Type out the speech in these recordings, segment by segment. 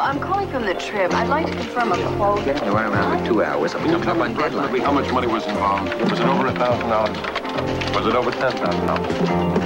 I'm calling from the Trib. I'd like to confirm a quote. Yeah, they run around for 2 hours. I'm coming up on deadline. How much money was involved? Was it over $1,000? Was it over $10,000?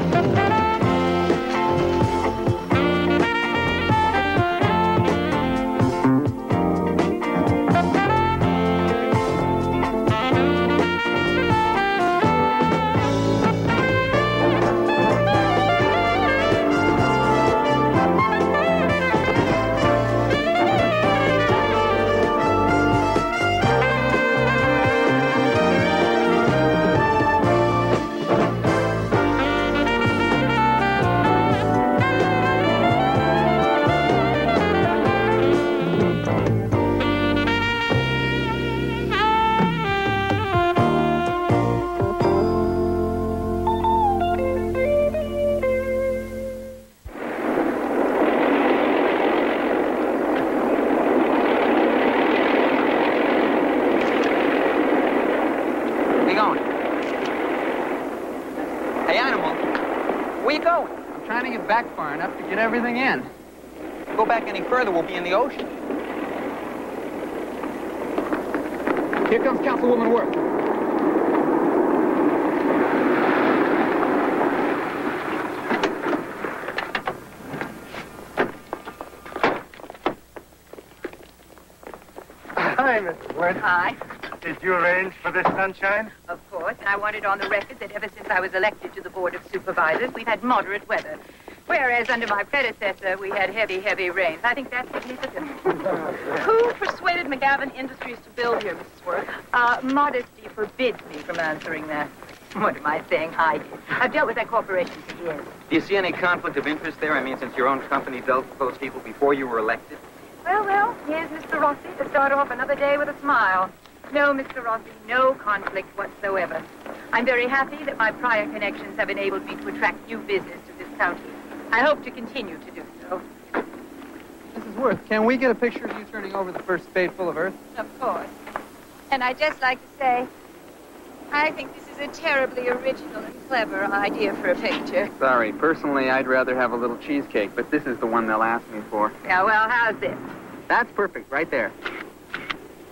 Everything in. Go back any further, we'll be in the ocean. Here comes Councilwoman Worth. Hi, Mrs. Worth. Hi. Did you arrange for this sunshine? Of course, and I want it on the record that ever since I was elected to the Board of Supervisors, we've had moderate weather. Whereas under my predecessor, we had heavy, heavy rains. I think that's significant. Who persuaded McGavin Industries to build here, Mrs. Worth? Modesty forbids me from answering that. What am I saying? I did. I've dealt with that corporation for years. Do you see any conflict of interest there? I mean, since your own company dealt with those people before you were elected? Well, here's Mr. Rossi to start off another day with a smile. No, Mr. Rossi, no conflict whatsoever. I'm very happy that my prior connections have enabled me to attract new business to this county. I hope to continue to do so. Mrs. Worth, can we get a picture of you turning over the first spadeful of earth? Of course. And I'd just like to say, I think this is a terribly original and clever idea for a picture. Sorry, personally, I'd rather have a little cheesecake, but this is the one they'll ask me for. Yeah, well, how's this? That's perfect, right there.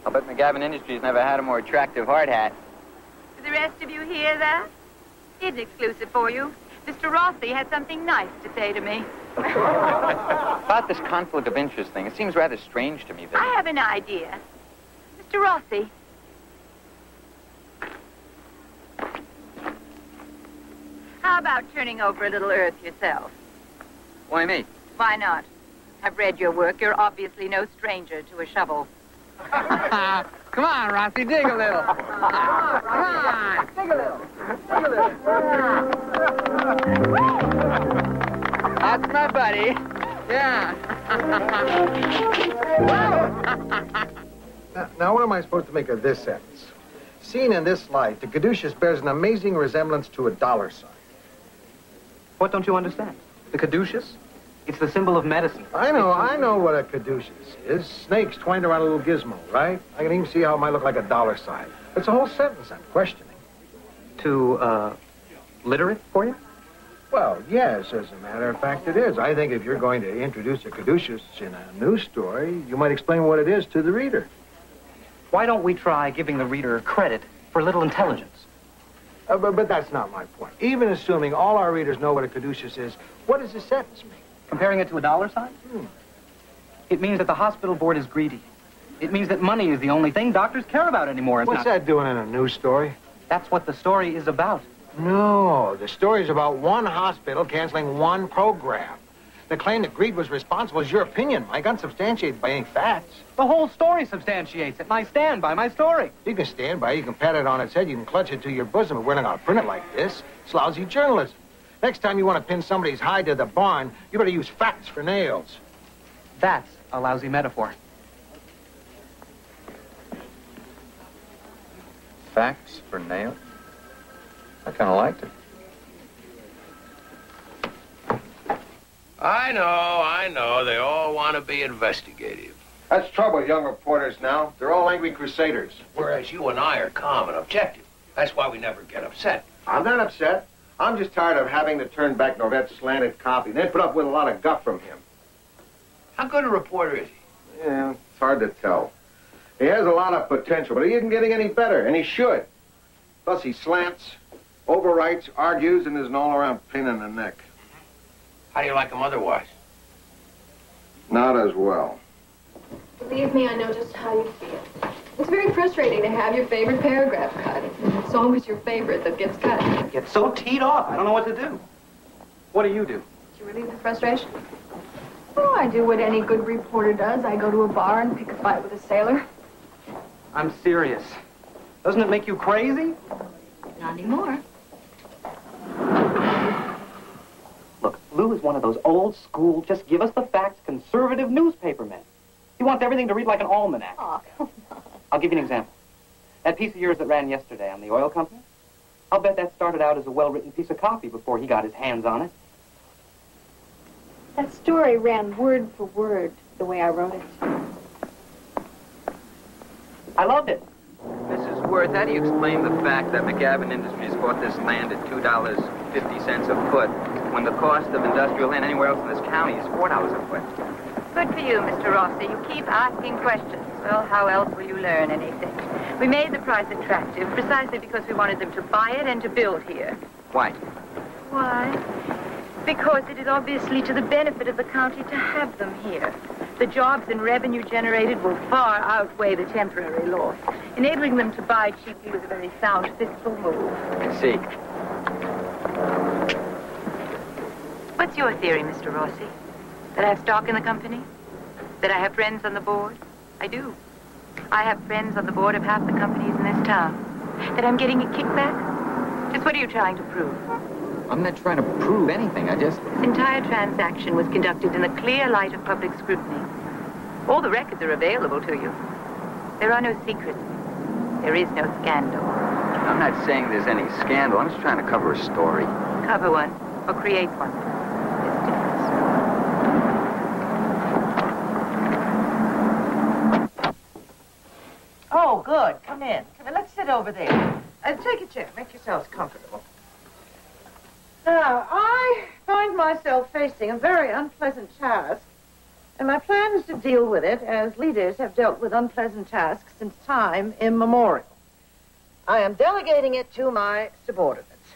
I'll bet McGavin Industries never had a more attractive hard hat. Do the rest of you hear that? It's exclusive for you. Mr. Rossi had something nice to say to me. About this conflict of interest thing, it seems rather strange to me that... I have an idea. Mr. Rossi. How about turning over a little earth yourself? Why me? Why not? I've read your work. You're obviously no stranger to a shovel. Come on, Rossi, dig a little. Come on, dig a little. Dig a little. That's my buddy. Yeah. Now, what am I supposed to make of this sentence? Seen in this light, the caduceus bears an amazing resemblance to a dollar sign. What don't you understand? The caduceus? It's the symbol of medicine. I know what a caduceus is. Snakes twined around a little gizmo, right? I can even see how it might look like a dollar sign. It's a whole sentence I'm questioning. To, litter it for you? Well, yes, as a matter of fact, it is. I think if you're going to introduce a caduceus in a news story, you might explain what it is to the reader. Why don't we try giving the reader credit for a little intelligence? But that's not my point. Even assuming all our readers know what a caduceus is, what does the sentence mean? Comparing it to a dollar sign? It means that the hospital board is greedy. It means that money is the only thing doctors care about anymore. What's that doing in a news story? That's what the story is about. No, the story's about one hospital canceling one program. The claim that greed was responsible is your opinion, Mike, unsubstantiated by any facts. The whole story substantiates it, and I stand by my story. You can stand by it, you can pat it on its head, you can clutch it to your bosom, but we're not going to print it like this. It's lousy journalism. Next time you want to pin somebody's hide to the barn, you better use facts for nails. That's a lousy metaphor. Facts for nails? I kind of liked it. I know. They all want to be investigative. That's trouble with young reporters now. They're all angry crusaders. Whereas you and I are calm and objective. That's why we never get upset. I'm not upset. I'm just tired of having to turn back Norvette's slanted copy and then put up with a lot of guff from him. How good a reporter is he? Yeah, it's hard to tell. He has a lot of potential, but he isn't getting any better, and he should. Plus, he slants, overwrites, argues, and is an all-around pain in the neck. How do you like him otherwise? Not as well. Believe me, I know just how you feel. It's very frustrating to have your favorite paragraph cut. It's always your favorite that gets cut. I get so teed off. I don't know what to do. What do you do? To relieve the frustration? Oh, I do what any good reporter does. I go to a bar and pick a fight with a sailor. I'm serious. Doesn't it make you crazy? Not anymore. Look, Lou is one of those old school, just give us the facts, conservative newspaper men. He wants everything to read like an almanac. Oh, come on. I'll give you an example. That piece of yours that ran yesterday on the oil company, I'll bet that started out as a well-written piece of copy before he got his hands on it. That story ran word for word the way I wrote it. I loved it. Mrs. Worth, how do you explain the fact that McGavin Industries bought this land at $2.50 a foot when the cost of industrial land anywhere else in this county is $4 a foot? Good for you, Mr. Rossi. You keep asking questions. Well, how else will you learn anything? We made the price attractive precisely because we wanted them to buy it and to build here. Why? Why? Because it is obviously to the benefit of the county to have them here. The jobs and revenue generated will far outweigh the temporary loss. Enabling them to buy cheaply was a very sound fiscal move. I see. What's your theory, Mr. Rossi? That I have stock in the company? That I have friends on the board? I do. I have friends on the board of half the companies in this town. That I'm getting a kickback? Just what are you trying to prove? I'm not trying to prove anything. I just... This entire transaction was conducted in the clear light of public scrutiny. All the records are available to you. There are no secrets. There is no scandal. I'm not saying there's any scandal. I'm just trying to cover a story. Cover one or create one. There's a difference. Oh, good. Come in. Come in. Let's sit over there. Take a chair. Make yourselves comfortable. Now, I find myself facing a very unpleasant task, and my plan is to deal with it as leaders have dealt with unpleasant tasks since time immemorial. I am delegating it to my subordinates.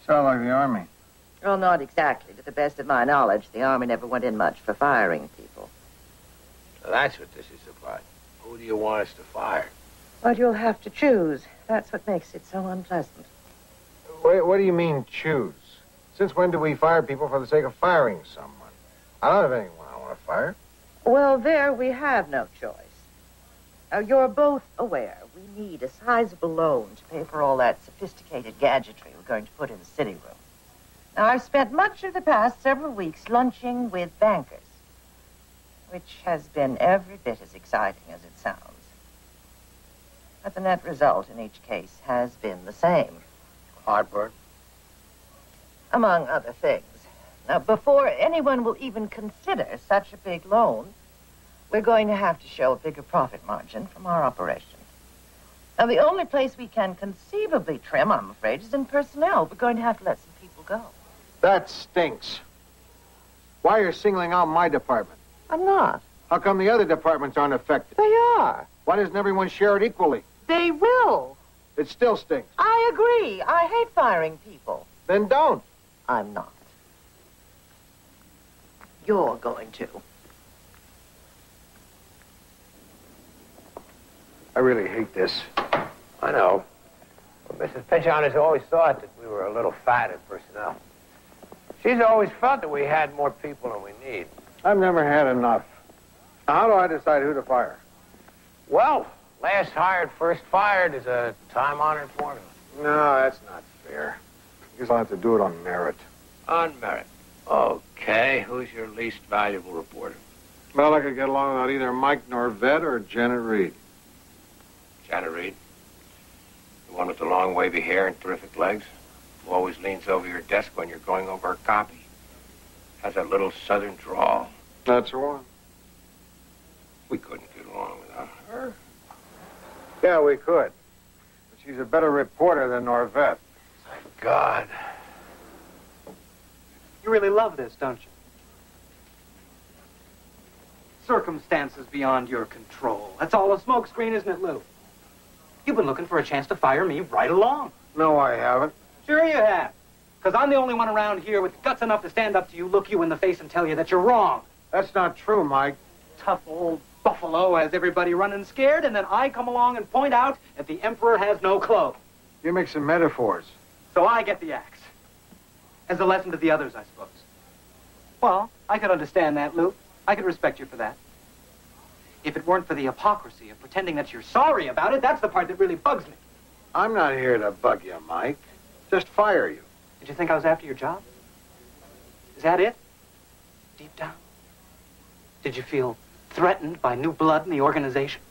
Sound like the Army. Well, not exactly. To the best of my knowledge, the Army never went in much for firing people. So that's what this is about. Who do you want us to fire? But you'll have to choose. That's what makes it so unpleasant. What do you mean, choose? Since when do we fire people for the sake of firing someone? I don't have anyone I want to fire. Well, there we have no choice. Now, you're both aware we need a sizable loan to pay for all that sophisticated gadgetry we're going to put in the city room. Now, I've spent much of the past several weeks lunching with bankers, which has been every bit as exciting as it sounds. But the net result in each case has been the same. Heartburn? Among other things. Now, before anyone will even consider such a big loan, we're going to have to show a bigger profit margin from our operations. Now, the only place we can conceivably trim, I'm afraid, is in personnel. We're going to have to let some people go. That stinks. Why are you singling out my department? I'm not. How come the other departments aren't affected? They are. Why doesn't everyone share it equally? They will. It still stinks. I agree. I hate firing people. Then don't. I'm not. You're going to. I really hate this. I know. But Mrs. Pynchon has always thought that we were a little fat in personnel. She's always felt that we had more people than we need. I've never had enough. Now, how do I decide who to fire? Well, last hired, first fired is a time-honored formula. No, that's not fair. I guess I'll have to do it on merit. On merit. Okay, who's your least valuable reporter? Well, I could get along without either Mike Norvett or Janet Reed. Janet Reed. The one with the long wavy hair and terrific legs, who always leans over your desk when you're going over her copy. Has that little southern drawl. That's the one. We couldn't get along without her. Yeah, we could. But she's a better reporter than Norvett. Thank God. You really love this, don't you? Circumstances beyond your control. That's all a smokescreen, isn't it, Lou? You've been looking for a chance to fire me right along. No, I haven't. Sure you have. Because I'm the only one around here with guts enough to stand up to you, look you in the face, and tell you that you're wrong. That's not true, Mike. Tough old buffalo has everybody running scared, and then I come along and point out that the emperor has no clothes. You're mixing metaphors. So I get the axe. As a lesson to the others, I suppose. Well, I could understand that, Lou. I could respect you for that. If it weren't for the hypocrisy of pretending that you're sorry about it, that's the part that really bugs me. I'm not here to bug you, Mike. Just fire you. Did you think I was after your job? Is that it? Deep down? Did you feel threatened by new blood in the organization?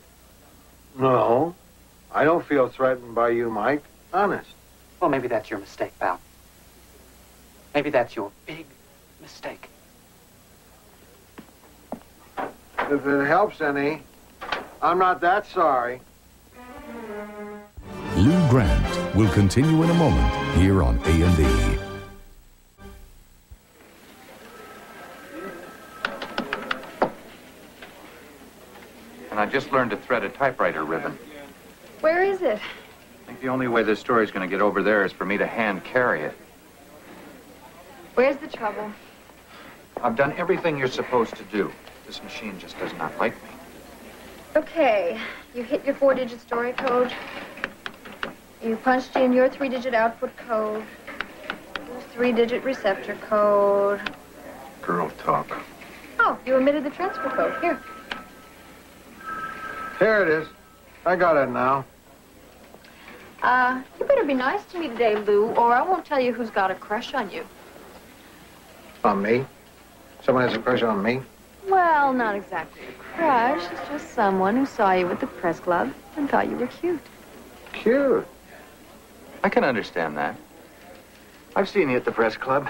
No. I don't feel threatened by you, Mike. Honest. Well, maybe that's your mistake, pal. Maybe that's your big mistake. If it helps any, I'm not that sorry. Lou Grant will continue in a moment here on A&E. And I just learned to thread a typewriter ribbon. Where is it? I think the only way this story's going to get over there is for me to hand carry it. Where's the trouble? I've done everything you're supposed to do. This machine just does not like me. Okay, you hit your 4-digit story code. You punched in your 3-digit output code. Your 3-digit receptor code. Girl talk. Oh, you omitted the transfer code. Here. Here it is. I got it now. You better be nice to me today, Lou, or I won't tell you who's got a crush on you. On me? Someone has a crush on me? Well, not exactly a crush. It's just someone who saw you at the press club and thought you were cute. Cute. I can understand that. I've seen you at the press club.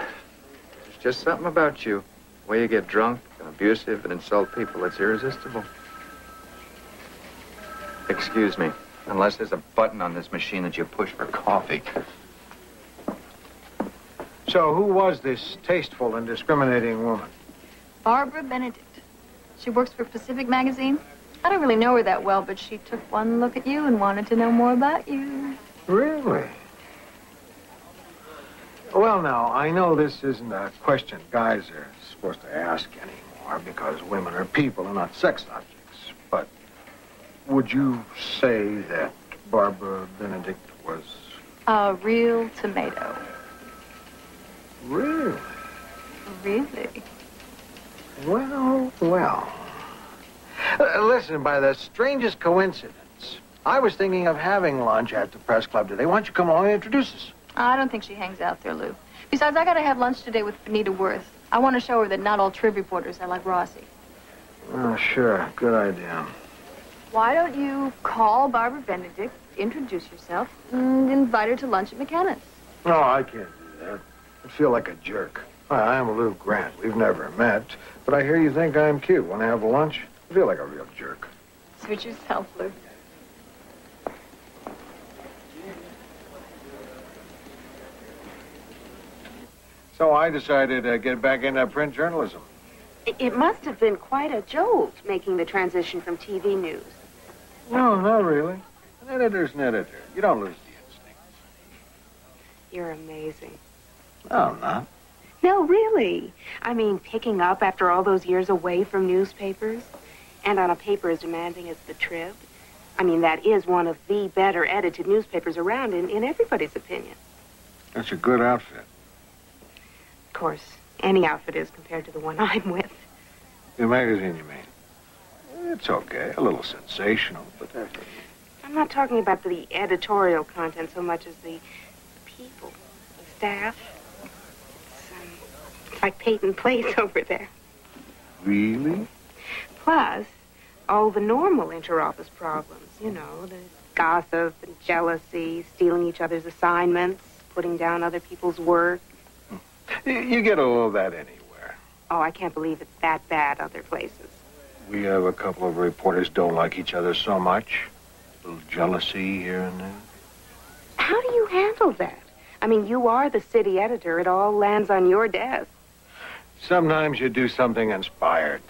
There's just something about you. The way you get drunk and abusive and insult people, it's irresistible. Excuse me, unless there's a button on this machine that you push for coffee. So who was this tasteful and discriminating woman? Barbara Benedict. She works for Pacific Magazine. I don't really know her that well, but she took one look at you and wanted to know more about you. Really? Well, now, I know this isn't a question guys are supposed to ask anymore because women are people and not sex objects. But would you say that Barbara Benedict was... A real tomato. Really? Really? Well, well. Listen, by the strangest coincidence, I was thinking of having lunch at the press club today. Why don't you come along and introduce us? I don't think she hangs out there, Lou. Besides, I gotta have lunch today with Benita Worth. I want to show her that not all Trib reporters are like Rossi. Oh, sure. Good idea. Why don't you call Barbara Benedict, introduce yourself, and invite her to lunch at McKenna's? No, I can't do that. I'd feel like a jerk. Hi, I'm Lou Grant. We've never met, but I hear you think I'm cute. Want to have lunch? I feel like a real jerk. Suit yourself, Lou. So I decided to get back into print journalism. It must have been quite a jolt making the transition from TV news. No, not really. An editor's an editor. You don't lose the instinct. You're amazing. No, I'm not. No, really. I mean, picking up after all those years away from newspapers and on a paper as demanding as the Trib. I mean, that is one of the better edited newspapers around in everybody's opinion. That's a good outfit. Of course, any outfit is compared to the one I'm with. The magazine, you mean? It's okay. A little sensational, but that's... I'm not talking about the editorial content so much as the people, the staff. It's like Peyton Place over there. Really? Plus, all the normal interoffice problems, you know, the gossip and jealousy, stealing each other's assignments, putting down other people's work. You get all of that anywhere. Oh, I can't believe it's that bad other places. We have a couple of reporters don't like each other so much. A little jealousy here and there. How do you handle that? I mean, you are the city editor. It all lands on your desk. Sometimes you do something inspired.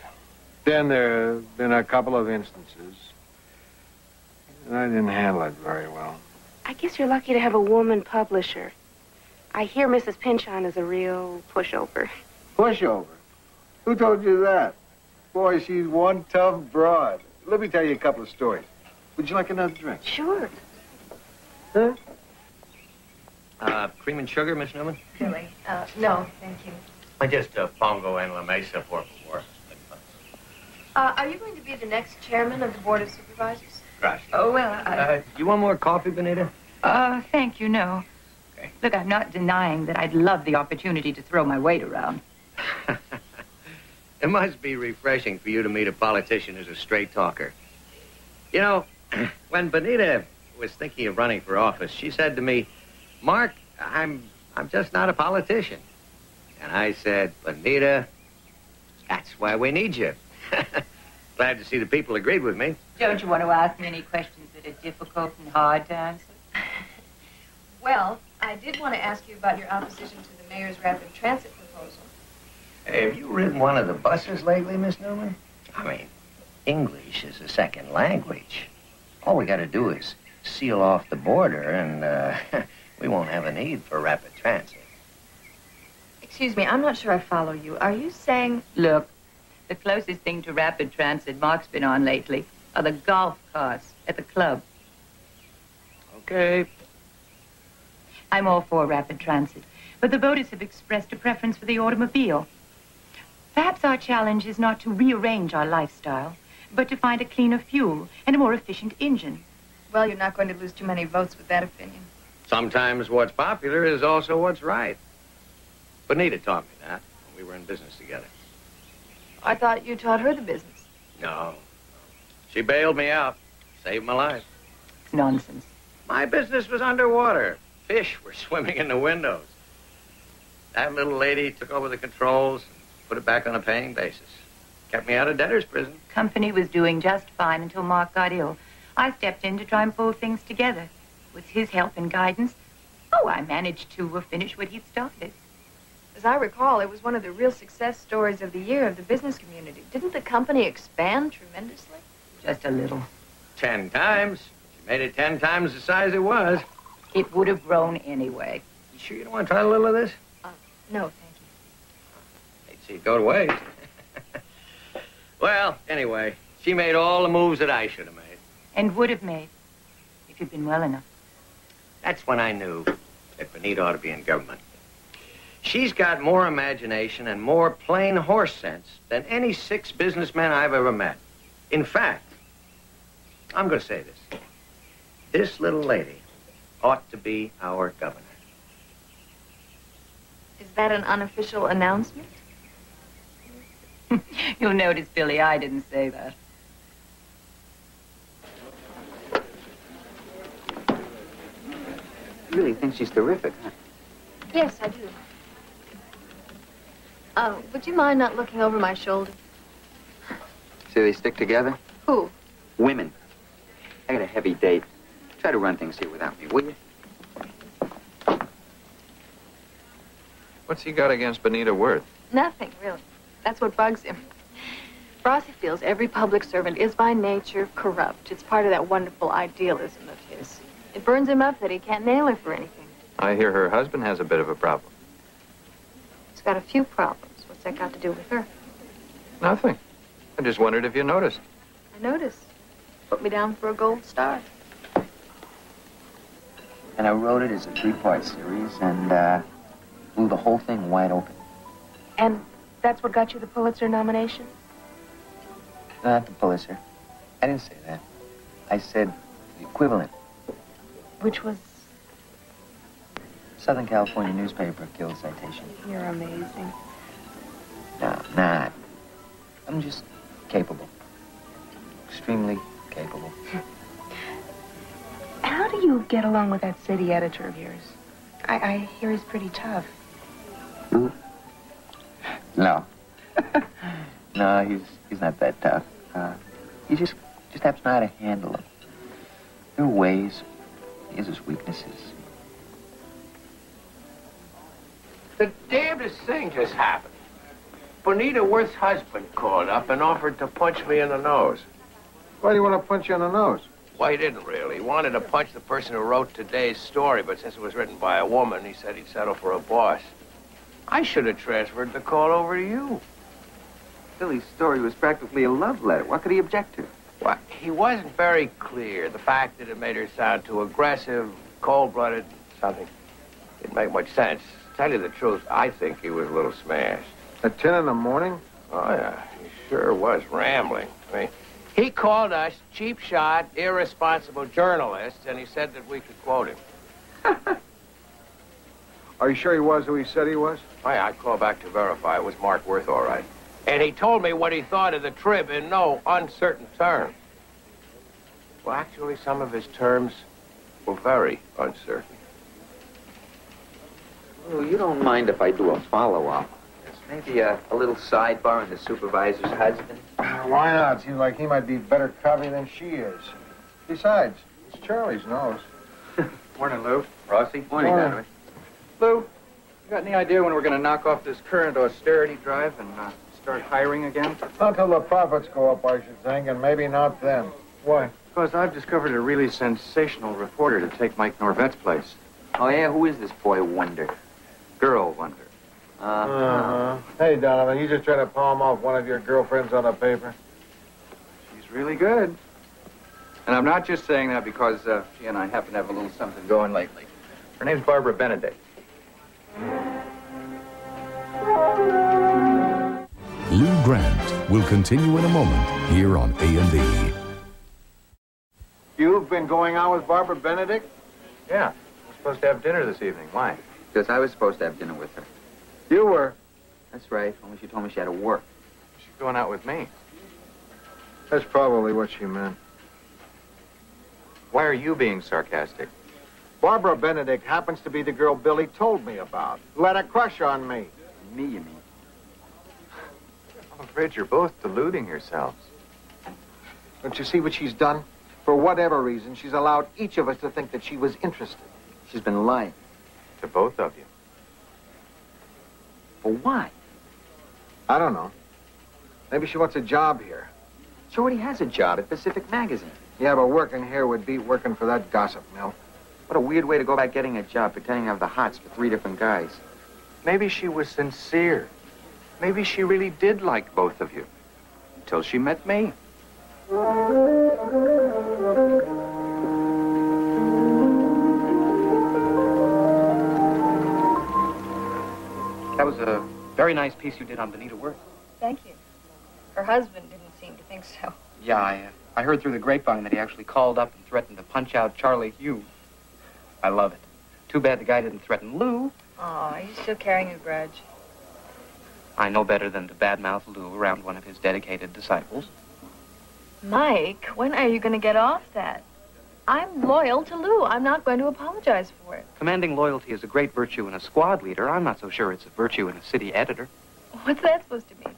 Then there have been a couple of instances, and I didn't handle it very well. I guess you're lucky to have a woman publisher. I hear Mrs. Pynchon is a real pushover. Pushover? Who told you that? Boy, she's one tough broad. Let me tell you a couple of stories. Would you like another drink? Sure. Huh? Cream and sugar, Miss Newman? Billy, no, thank you. I just pongo and la mesa, por favor. Are you going to be the next chairman of the Board of Supervisors? Gracias. Oh, well, You want more coffee, Benita? thank you, no. Okay. Look, I'm not denying that I'd love the opportunity to throw my weight around. It must be refreshing for you to meet a politician who's a straight talker. You know, when Benita was thinking of running for office, she said to me, Mark, I'm just not a politician. And I said, Benita, that's why we need you. Glad to see the people agreed with me. Don't you want to ask me any questions that are difficult and hard to answer? Well, I did want to ask you about your opposition to the mayor's rapid transit proposal. Hey, have you ridden one of the buses lately, Miss Newman? I mean, English is a second language. All we got to do is seal off the border and we won't have a need for rapid transit. Excuse me, I'm not sure I follow you. Are you saying... Look, the closest thing to rapid transit Mark's been on lately are the golf carts at the club. Okay. I'm all for rapid transit, but the voters have expressed a preference for the automobile. Perhaps our challenge is not to rearrange our lifestyle, but to find a cleaner fuel and a more efficient engine. Well, you're not going to lose too many votes with that opinion. Sometimes what's popular is also what's right. Benita taught me that when we were in business together. I thought you taught her the business. No. She bailed me out. Saved my life. It's nonsense. My business was underwater. Fish were swimming in the windows. That little lady took over the controls and put it back on a paying basis. Kept me out of debtor's prison. Company was doing just fine until Mark got ill. I stepped in to try and pull things together. With his help and guidance, I managed to finish what he'd started. As I recall, it was one of the real success stories of the year of the business community. Didn't the company expand tremendously? Just a little. 10 times. She made it 10 times the size it was. It would have grown anyway. You sure you don't want to try a little of this? No, thank you. Hate to see it go to waste. Well, anyway, she made all the moves that I should have made. And would have made, if you'd been well enough. That's when I knew that Benita ought to be in government. She's got more imagination and more plain horse sense than any 6 businessmen I've ever met. In fact, I'm going to say this. This little lady ought to be our governor. Is that an unofficial announcement? You'll notice, Billy, I didn't say that. You really think she's terrific, huh? Yes, I do. Would you mind not looking over my shoulder? Say they stick together? Who? Women. I got a heavy date. Try to run things here without me, will you? What's he got against Benita Worth? Nothing, really. That's what bugs him. Rossi feels every public servant is by nature corrupt. It's part of that wonderful idealism of his. It burns him up that he can't nail her for anything. I hear her husband has a bit of a problem. He's got a few problems. What's that got to do with her? Nothing. I just wondered if you noticed. I noticed. Put me down for a gold star. And I wrote it as a 3-part series and blew the whole thing wide open. And that's what got you the Pulitzer nomination? Not the Pulitzer. I didn't say that. I said the equivalent. Which was? Southern California newspaper killed citation. You're amazing. No, I'm not. I'm just capable. Extremely capable. How do you get along with that city editor of yours? I hear he's pretty tough. Who? No. No, he's not that tough. He just happens to know how to handle them. There are ways. He has his weaknesses. The damnedest thing just happened. Bonita Worth's husband called up and offered to punch me in the nose. Why do you want to punch you in the nose? Well, he didn't really. He wanted to punch the person who wrote today's story, but since it was written by a woman, he said he'd settle for a boss. I should have transferred the call over to you. Billy's story was practically a love letter. What could he object to? Well, he wasn't very clear. The fact that it made her sound too aggressive, cold-blooded, something didn't make much sense. To tell you the truth, I think he was a little smashed. At 10 in the morning? Oh, yeah, he sure was rambling. I mean, he called us cheap shot, irresponsible journalists, and he said that we could quote him. Are you sure he was who he said he was? Oh, yeah, I called back to verify. It was Mark Worth, all right. And he told me what he thought of the Trib in no uncertain terms. Well, actually, some of his terms were very uncertain. Well, you don't mind if I do a follow-up? Maybe a little sidebar on the supervisor's husband? Why not? Seems like he might be better covey than she is. Besides, it's Charlie's nose. Morning, Lou. Rossi. Morning, Donovan. Lou, you got any idea when we're going to knock off this current austerity drive and start hiring again? Not till the profits go up, I should think, and maybe not then. Why? Because I've discovered a really sensational reporter to take Mike Norvette's place. Oh, yeah? Who is this boy wonder? Girl wonder. Hey, Donovan, you just trying to palm off one of your girlfriends on the paper? She's really good. And I'm not just saying that because she and I happen to have a little something going lately. Her name's Barbara Benedict. Lou Grant will continue in a moment here on A&E. You've been going out with Barbara Benedict? Yeah. We're supposed to have dinner this evening. Why? Because I was supposed to have dinner with her. You were? That's right. Only she told me she had to work. She's going out with me. That's probably what she meant. Why are you being sarcastic? Barbara Benedict happens to be the girl Billy told me about. Who had a crush on me. Me, you mean? I'm afraid you're both deluding yourselves. Don't you see what she's done? For whatever reason, she's allowed each of us to think that she was interested. She's been lying. To both of you. For why? I don't know. Maybe she wants a job here. She already has a job at Pacific Magazine. Yeah, but working here would beat working for that gossip mill. What a weird way to go about getting a job, pretending to have the hots for 3 different guys. Maybe she was sincere. Maybe she really did like both of you. Until she met me. That was a very nice piece you did on Bonita Worth. Thank you. Her husband didn't seem to think so. Yeah, I heard through the grapevine that he actually called up and threatened to punch out Charlie Hughes. I love it. Too bad the guy didn't threaten Lou. Oh, he's still carrying a grudge. I know better than to badmouth Lou around one of his dedicated disciples. Mike, when are you going to get off that? I'm loyal to Lou. I'm not going to apologize for it. Commanding loyalty is a great virtue in a squad leader. I'm not so sure it's a virtue in a city editor. What's that supposed to mean?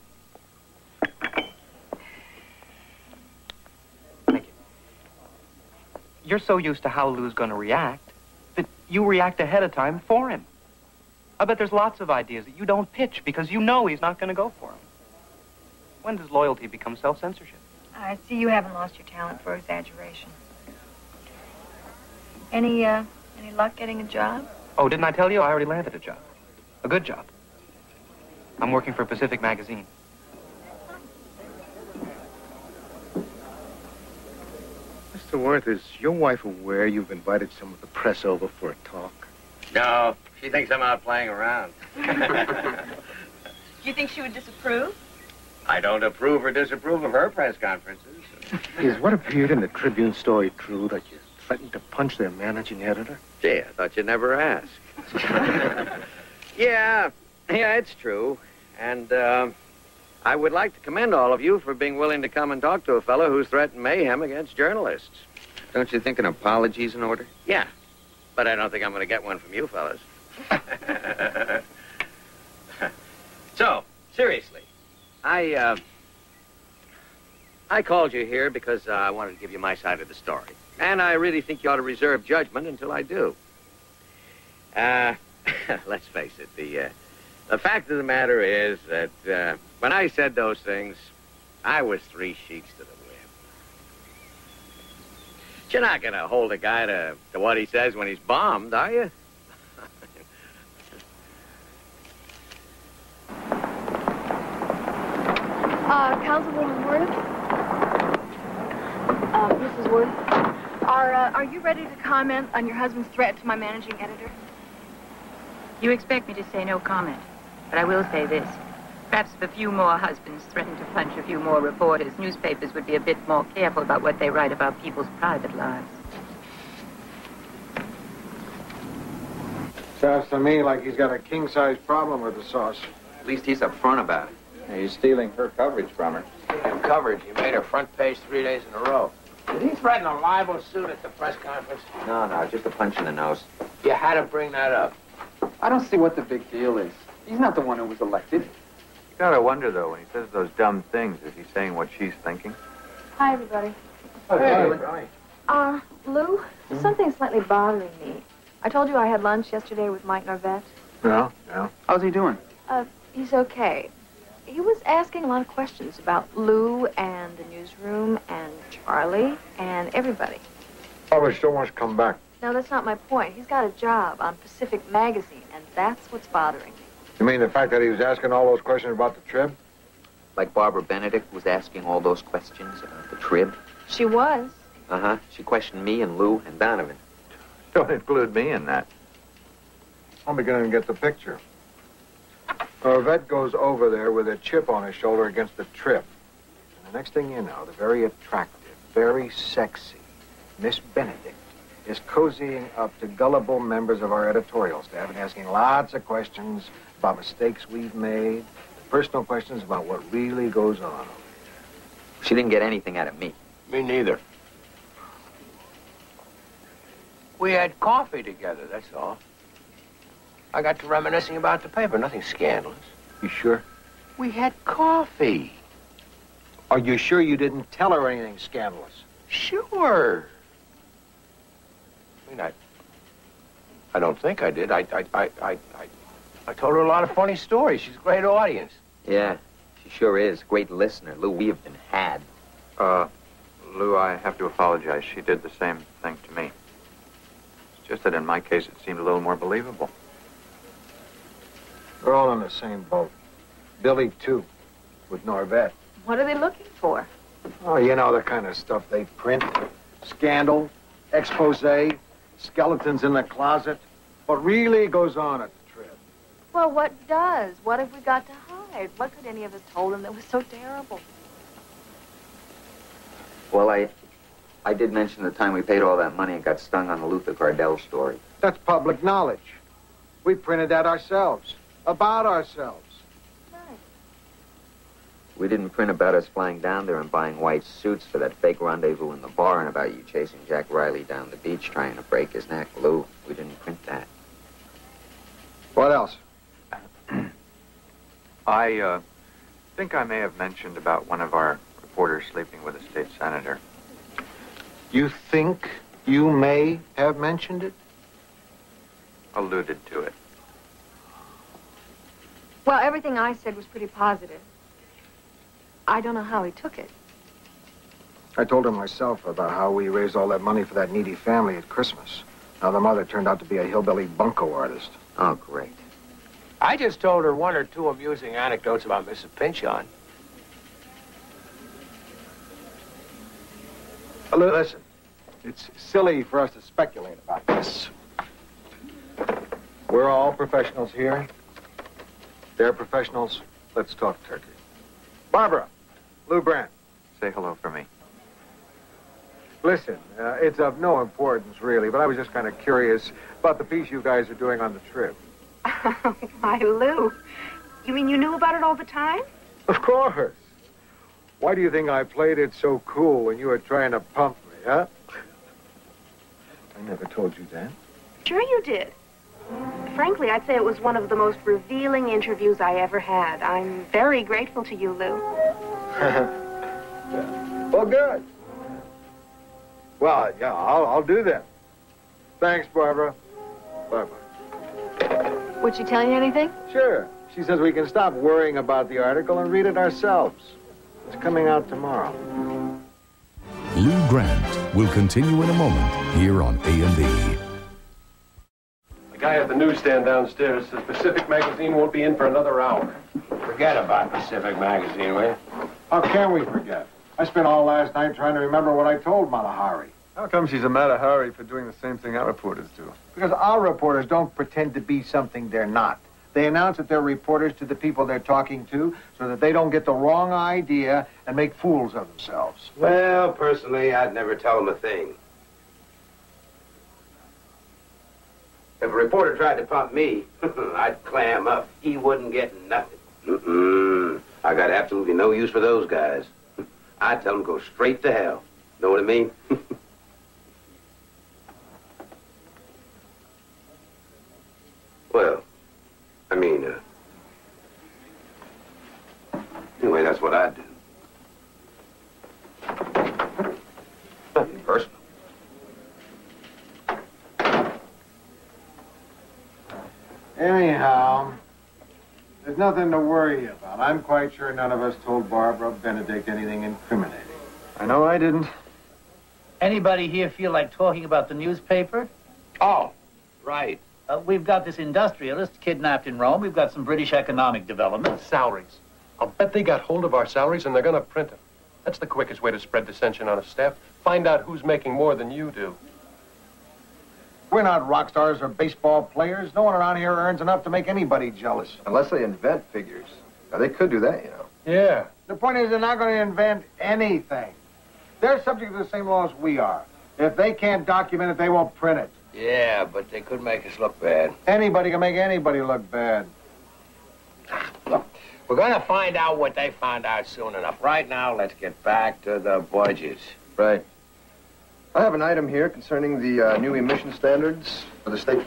Thank you. You're so used to how Lou's going to react that you react ahead of time for him. I bet there's lots of ideas that you don't pitch because you know he's not going to go for them. When does loyalty become self-censorship? I see you haven't lost your talent for exaggeration. Any luck getting a job? Oh, didn't I tell you? I already landed a job. A good job. I'm working for Pacific Magazine. Mr. Worth, is your wife aware you've invited some of the press over for a talk? No, she thinks I'm out playing around. Do you think she would disapprove? I don't approve or disapprove of her press conferences. Is what appeared in the Tribune story true, that you threatened to punch their managing editor? Gee, I thought you'd never ask. Yeah, it's true. And I would like to commend all of you for being willing to come and talk to a fellow who's threatened mayhem against journalists. Don't you think an apology's in order? Yeah, but I don't think I'm going to get one from you fellas. So, seriously, I called you here because I wanted to give you my side of the story. And I really think you ought to reserve judgment until I do. Let's face it, the fact of the matter is that, when I said those things, I was 3 sheets to the wind. You're not going to hold a guy to what he says when he's bombed, are you? Councilwoman Worth? Mrs. Worth? Are you ready to comment on your husband's threat to my managing editor? You expect me to say no comment, but I will say this. Perhaps if a few more husbands threatened to punch a few more reporters, newspapers would be a bit more careful about what they write about people's private lives. Sounds to me like he's got a king-size problem with the sauce. At least he's upfront about it. He's stealing her coverage from her. And coverage, you made her front page 3 days in a row. Did he threaten a libel suit at the press conference? No, just a punch in the nose. You had to bring that up. I don't see what the big deal is. He's not the one who was elected. You gotta wonder, though, when he says those dumb things, is he saying what she's thinking? Hi, everybody. Hey, Lou, something's slightly bothering me. I told you I had lunch yesterday with Mike Norvett. Yeah. How's he doing? He's okay. He was asking a lot of questions about Lou and the newsroom and Charlie and everybody. Probably still wants to come back. No, that's not my point. He's got a job on Pacific Magazine, and that's what's bothering me. You mean the fact that he was asking all those questions about the trib? Like Barbara Benedict was asking all those questions about the trib? She was. Uh-huh. She questioned me and Lou and Donovan. Don't include me in that. I'm beginning to get the picture. Norvett goes over there with a chip on his shoulder against the trip. And the next thing you know, the very attractive, very sexy Miss Benedict is cozying up to gullible members of our editorial staff and asking lots of questions about mistakes we've made, personal questions about what really goes on. She didn't get anything out of me. Me neither. We had coffee together, that's all. I got to reminiscing about the paper, nothing scandalous. You sure? We had coffee. Are you sure you didn't tell her anything scandalous? Sure. I mean, I don't think I did. I told her a lot of funny stories. She's a great audience. Yeah, she sure is. Great listener. Lou, we have been had. Lou, I have to apologize. She did the same thing to me. It's just that in my case, it seemed a little more believable. They're all in the same boat. Billy, too, with Norvett. What are they looking for? Oh, you know the kind of stuff they print. Scandal, expose, skeletons in the closet. What really goes on at the trip? Well, what does? What have we got to hide? What could any of us told them that was so terrible? Well, I did mention the time we paid all that money and got stung on the Luther Cardell story. That's public knowledge. We printed that ourselves. About ourselves. Right. We didn't print about us flying down there and buying white suits for that fake rendezvous in the bar and about you chasing Jack Riley down the beach trying to break his neck. Lou, we didn't print that. What else? I think I may have mentioned about one of our reporters sleeping with a state senator. You think you may have mentioned it? Alluded to it. Well, everything I said was pretty positive. I don't know how he took it. I told her myself about how we raised all that money for that needy family at Christmas. Now, the mother turned out to be a hillbilly bunco artist. Oh, great. I just told her 1 or 2 amusing anecdotes about Mrs. Pinchon. Listen, it's silly for us to speculate about this. We're all professionals here. They're professionals. Let's talk turkey. Barbara, Lou Brandt. Say hello for me. Listen, it's of no importance, really, but I was just kind of curious about the piece you guys are doing on the trip. Oh, my Lou. You mean you knew about it all the time? Of course. Why do you think I played it so cool when you were trying to pump me, huh? I never told you that. Sure you did. Frankly, I'd say it was one of the most revealing interviews I ever had. I'm very grateful to you, Lou. Well, good. Well, yeah, I'll do that. Thanks, Barbara. Bye-bye. Would she tell you anything? Sure. She says we can stop worrying about the article and read it ourselves. It's coming out tomorrow. Lou Grant will continue in a moment here on A&E. The guy at the newsstand downstairs says Pacific Magazine won't be in for another hour. Forget about Pacific Magazine, will you? How can we forget? I spent all last night trying to remember what I told Matahari. How come she's a Matahari for doing the same thing our reporters do? Because our reporters don't pretend to be something they're not. They announce that they're reporters to the people they're talking to so that they don't get the wrong idea and make fools of themselves. Well, personally, I'd never tell them a thing. If a reporter tried to pump me, I'd clam up. He wouldn't get nothing. I got absolutely no use for those guys. I'd tell them to go straight to hell. Know what I mean? Well, I mean, anyway, that's what I'd do. Nothing personal. Anyhow, there's nothing to worry about. I'm quite sure none of us told Barbara Benedict anything incriminating. I know I didn't. Anybody here feel like talking about the newspaper? Oh, right. We've got this industrialist kidnapped in Rome. We've got some British economic development. Salaries. I'll bet they got hold of our salaries and they're going to print them. That's the quickest way to spread dissension on a staff. Find out who's making more than you do. We're not rock stars or baseball players. No one around here earns enough to make anybody jealous. Unless they invent figures. Now, they could do that, you know. Yeah. The point is they're not going to invent anything. They're subject to the same laws we are. If they can't document it, they won't print it. Yeah, but they could make us look bad. Anybody can make anybody look bad. Look, we're going to find out what they found out soon enough. Right now, let's get back to the budgets. Right. I have an item here concerning the new emission standards for the state.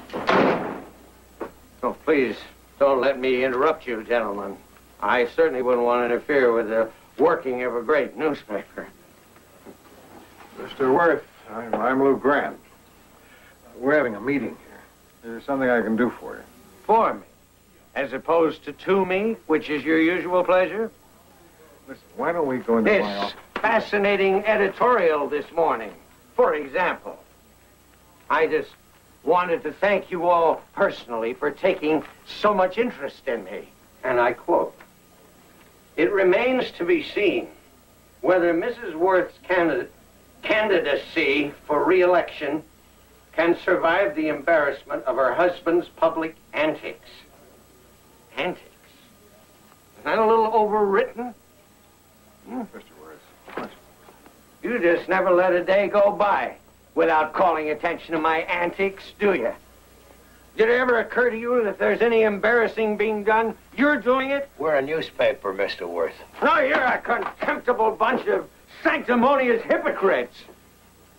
Oh, please, don't let me interrupt you, gentlemen. I certainly wouldn't want to interfere with the working of a great newspaper. Mr. Worth, I'm Lou Grant. We're having a meeting here. There's something I can do for you. For me, as opposed to me, which is your usual pleasure? Listen, why don't we go into This my office? fascinating editorial this morning, for example. I just wanted to thank you all personally for taking so much interest in me. And I quote, "It remains to be seen whether Mrs. Worth's candidacy for re-election can survive the embarrassment of her husband's public antics." Antics? Isn't that a little overwritten? Mr. Worth. You just never let a day go by without calling attention to my antics, do you? Did it ever occur to you that if there's any embarrassing being done, you're doing it? We're a newspaper, Mr. Worth. No, you're a contemptible bunch of sanctimonious hypocrites.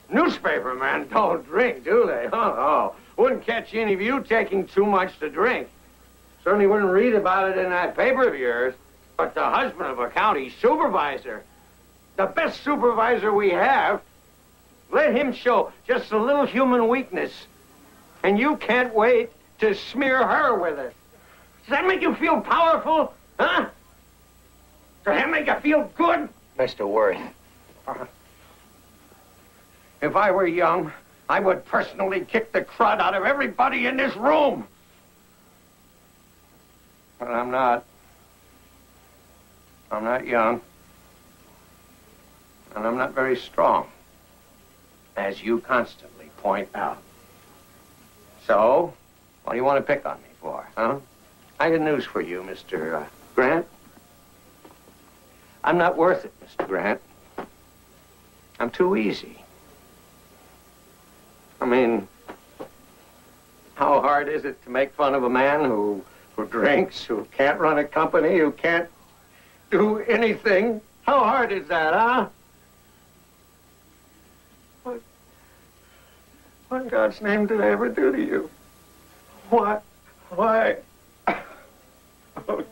Newspaper men don't drink, do they? Oh, wouldn't catch any of you taking too much to drink. Certainly wouldn't read about it in that paper of yours. But the husband of a county supervisor, the best supervisor we have, let him show just a little human weakness, and you can't wait to smear her with it. Does that make you feel powerful, huh? Does that make you feel good? Mr. Worth, if I were young, I would personally kick the crud out of everybody in this room. But I'm not. I'm not young. And I'm not very strong, as you constantly point out. So, what do you want to pick on me for, huh? I got news for you, Mr. Grant. I'm not worth it, Mr. Grant. I'm too easy. I mean, how hard is it to make fun of a man who drinks, who can't run a company, who can't do anything? How hard is that, huh? What in God's name did I ever do to you? What? Why? Oh,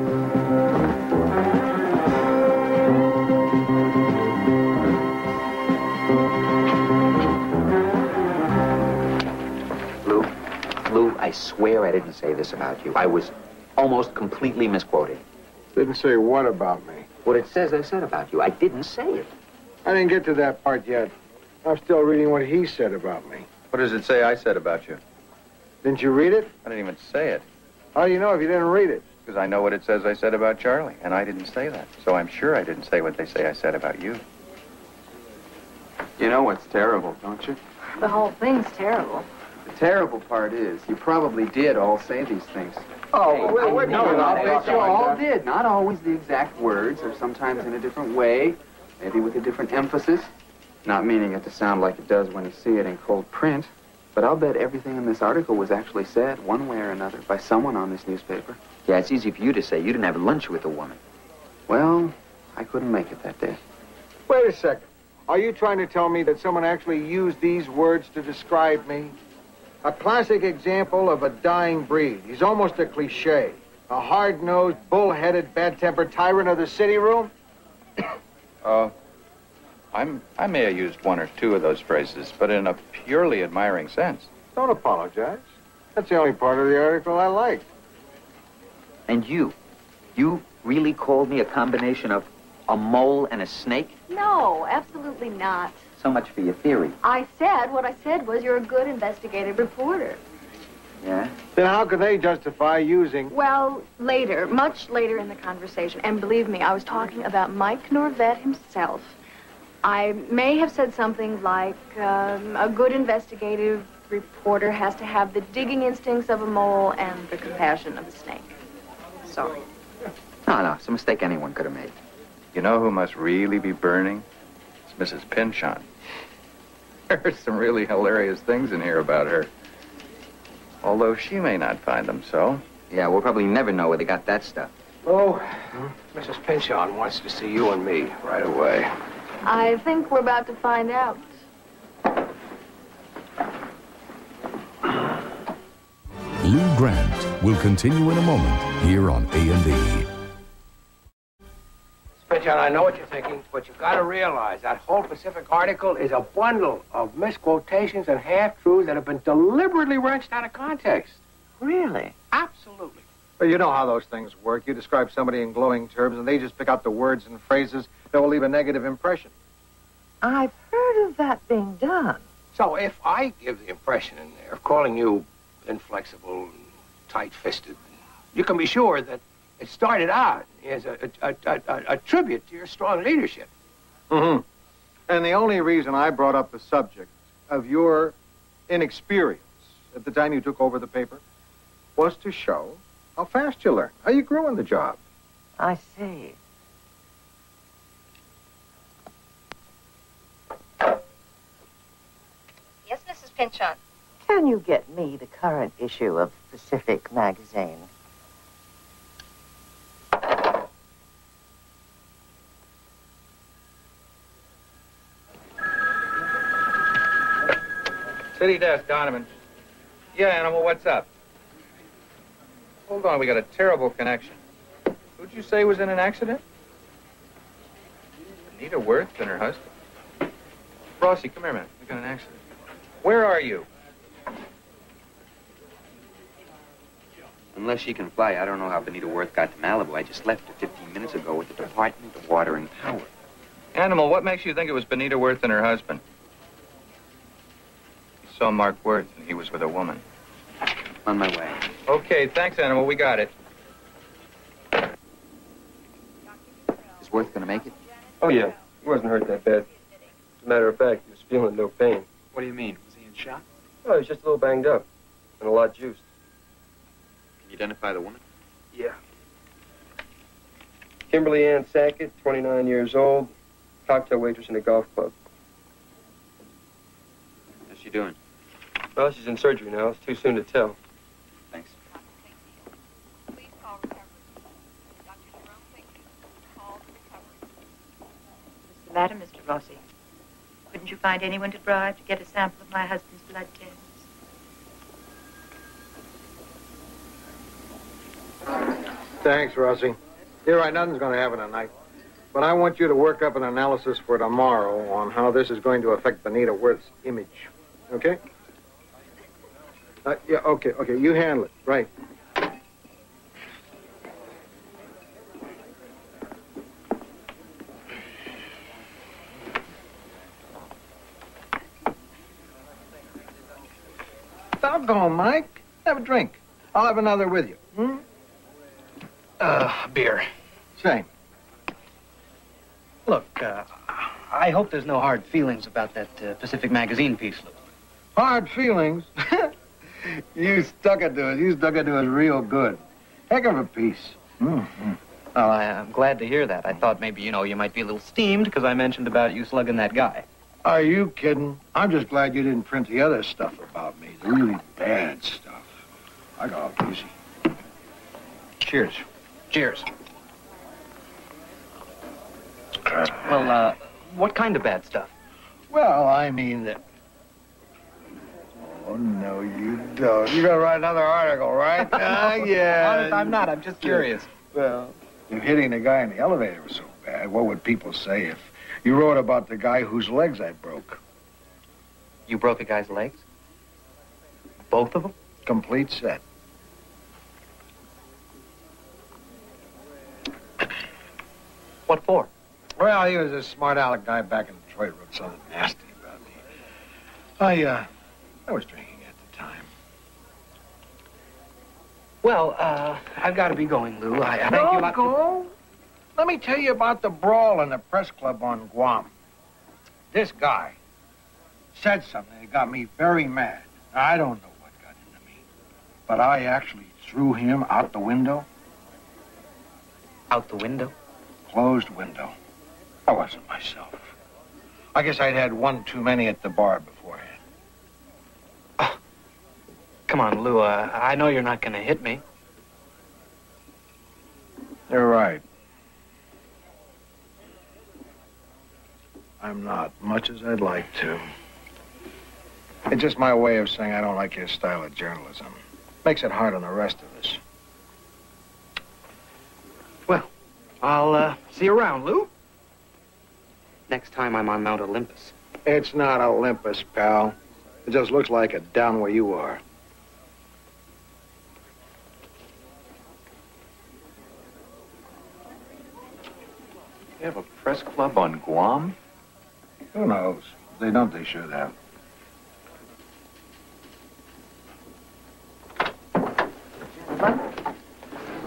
Lou, I swear I didn't say this about you. I was almost completely misquoted. Didn't say what about me? What it says I said about you. I didn't say it. I didn't get to that part yet. I'm still reading what he said about me. What does it say I said about you? Didn't you read it? I didn't even say it. How do you know if you didn't read it? Because I know what it says I said about Charlie, and I didn't say that. So I'm sure I didn't say what they say I said about you. You know what's terrible, don't you? The whole thing's terrible. The terrible part is you probably did all say these things. Oh, well, You all did. Not always the exact words, or sometimes in a different way, maybe with a different emphasis. Not meaning it to sound like it does when you see it in cold print, but I'll bet everything in this article was actually said, one way or another, by someone on this newspaper. Yeah, it's easy for you to say. You didn't have lunch with a woman. Well, I couldn't make it that day. Wait a second. Are you trying to tell me that someone actually used these words to describe me? A classic example of a dying breed. He's almost a cliche. A hard-nosed, bull-headed, bad-tempered tyrant of the city room? I may have used one or two of those phrases, but in a purely admiring sense. Don't apologize. That's the only part of the article I liked. And you really called me a combination of a mole and a snake? No, absolutely not. So much for your theory. What I said was you're a good investigative reporter. Yeah? Then how could they justify using... Well, later, much later in the conversation, and believe me, I was talking about Mike Norvett himself. I may have said something like, a good investigative reporter has to have the digging instincts of a mole and the compassion of a snake. Sorry. No, it's a mistake anyone could have made. You know who must really be burning? It's Mrs. Pynchon. There's some really hilarious things in here about her. Although she may not find them so. Yeah, we'll probably never know where they got that stuff. Oh, Mrs. Pynchon wants to see you and me right away. I think we're about to find out. Lou Grant will continue in a moment here on A&E. Pynchon, I know what you're thinking, but you've got to realize that whole Pacific article is a bundle of misquotations and half-truths that have been deliberately wrenched out of context. Really? Absolutely. Well, you know how those things work. You describe somebody in glowing terms, and they just pick out the words and phrases that will leave a negative impression. I've heard of that being done. So if I give the impression in there of calling you inflexible and tight-fisted, you can be sure that it started out as a tribute to your strong leadership. Mm-hmm. And the only reason I brought up the subject of your inexperience at the time you took over the paper was to show how fast you learned, how you grew in the job. I see. Yes, Mrs. Pynchon. Can you get me the current issue of Pacific magazine? City desk, Donovan. Yeah, Animal, what's up? Hold on, we got a terrible connection. Who'd you say was in an accident? Anita Worth and her husband. Rossi, come here, man. We got an accident. Where are you? Unless she can fly, I don't know how Benita Worth got to Malibu. I just left her 15 minutes ago with the Department of Water and Power. Animal, what makes you think it was Benita Worth and her husband? You saw Mark Worth, and he was with a woman. On my way. Okay, thanks, Animal. We got it. Is Worth gonna make it? Oh, yeah. He wasn't hurt that bad. As a matter of fact, he was feeling no pain. What do you mean? Was he in shock? Oh, he was just a little banged up and a lot juiced. Can you identify the woman? Yeah. Kimberly Ann Sackett, 29 years old, cocktail waitress in a golf club. How's she doing? Well, she's in surgery now. It's too soon to tell. Thanks. What's the matter, Mr. Rossi? Couldn't you find anyone to bribe to get a sample of my husband's blood test? Thanks, Rossi. You're right, nothing's going to happen tonight. But I want you to work up an analysis for tomorrow on how this is going to affect Benita Worth's image. Okay? Yeah, okay, you handle it. Right. Doggone, Mike. Have a drink. I'll have another with you. Beer. Same. Look, I hope there's no hard feelings about that Pacific Magazine piece, Lou. Hard feelings? You stuck it to us. You stuck it to us real good. Heck of a piece. Mm-hmm. Well, I'm glad to hear that. I thought maybe, you might be a little steamed because I mentioned about you slugging that guy. Are you kidding? I'm just glad you didn't print the other stuff about me. The really bad stuff. I got off easy. Cheers. Cheers. Well, what kind of bad stuff? Well, I mean that... Oh, no, you don't. You're going to write another article, right? Yeah. Honest, I'm not. I'm just curious. Well, if hitting the guy in the elevator was so bad, what would people say if you wrote about the guy whose legs I broke? You broke a guy's legs? Both of them? Complete set. What for? Well, he was a smart aleck guy back in Detroit, wrote something nasty about me. I was drinking at the time. Well, I've got to be going, Lou. I thank you a lot. Go. Let me tell you about the brawl in the press club on Guam. This guy said something that got me very mad. I don't know what got into me, but I actually threw him out the window. Out the window? Closed window. I wasn't myself. I guess I'd had one too many at the bar beforehand. Oh, come on, Lou. I know you're not going to hit me. You're right. I'm not, much as I'd like to. It's just my way of saying I don't like your style of journalism. Makes it hard on the rest of us. Well, I'll see you around, Lou. Next time I'm on Mount Olympus. It's not Olympus, pal. It just looks like it down where you are. You have a press club on Guam? Who knows? If they don't, they should have.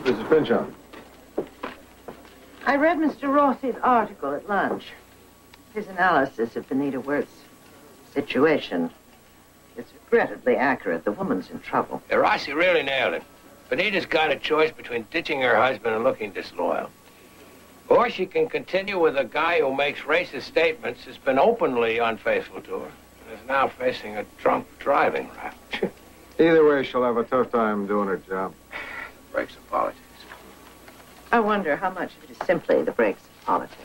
Mrs. Pinchon. I read Mr. Rossi's article at lunch. His analysis of Benita Worth's situation is regrettably accurate. The woman's in trouble. Rossi really nailed it. Benita's got a choice between ditching her husband and looking disloyal. Or she can continue with a guy who makes racist statements, has been openly unfaithful to her, and is now facing a drunk driving rap. Either way, she'll have a tough time doing her job. Breaks of politics. I wonder how much of it is simply the breaks of politics.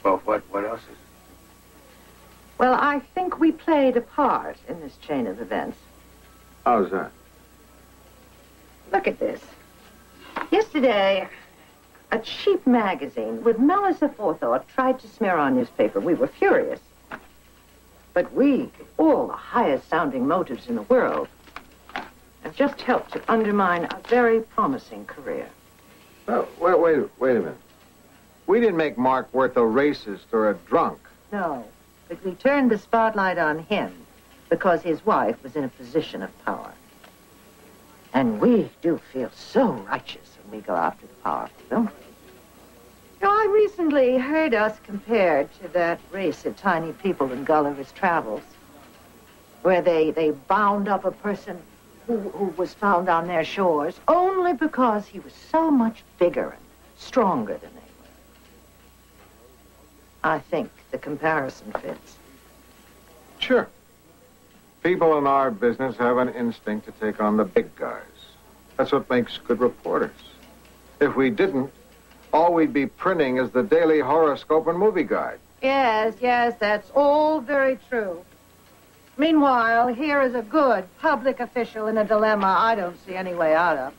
Well, what else is? Well, I think we played a part in this chain of events. How's that? Look at this. Yesterday, a cheap magazine with malice aforethought tried to smear our newspaper. We were furious. But we, all the highest-sounding motives in the world, have just helped to undermine a very promising career. Oh, wait a minute. We didn't make Mark Worth a racist or a drunk. No, but we turned the spotlight on him because his wife was in a position of power. And we do feel so righteous when we go after the powerful, don't we? You know, I recently heard us compared to that race of tiny people in Gulliver's Travels, where they bound up a person who was found on their shores only because he was so much bigger and stronger than they were. I think the comparison fits. Sure. People in our business have an instinct to take on the big guys. That's what makes good reporters. If we didn't, all we'd be printing is the daily horoscope and movie guide. Yes, that's all very true. Meanwhile, here is a good public official in a dilemma I don't see any way out of.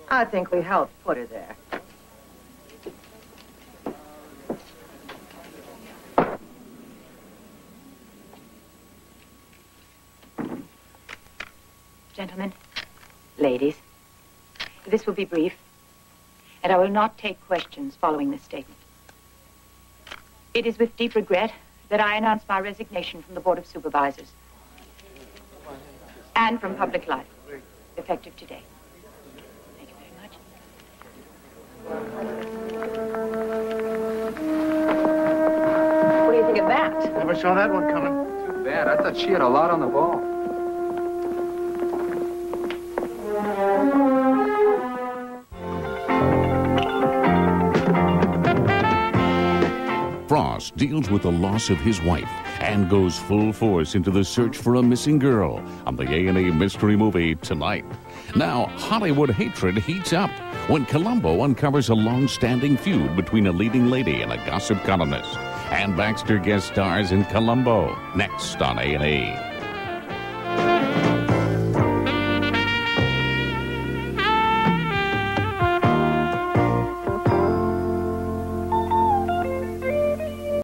I think we helped put her there. Gentlemen, ladies, this will be brief, and I will not take questions following this statement. It is with deep regret that I announce my resignation from the Board of Supervisors and from public life, effective today. Thank you very much. What do you think of that? Never saw that one coming. Too bad. I thought she had a lot on the ball. Frost deals with the loss of his wife and goes full force into the search for a missing girl on the A&E mystery movie tonight. Now, Hollywood hatred heats up when Columbo uncovers a long-standing feud between a leading lady and a gossip columnist. Ann Baxter guest stars in Columbo, next on A&E.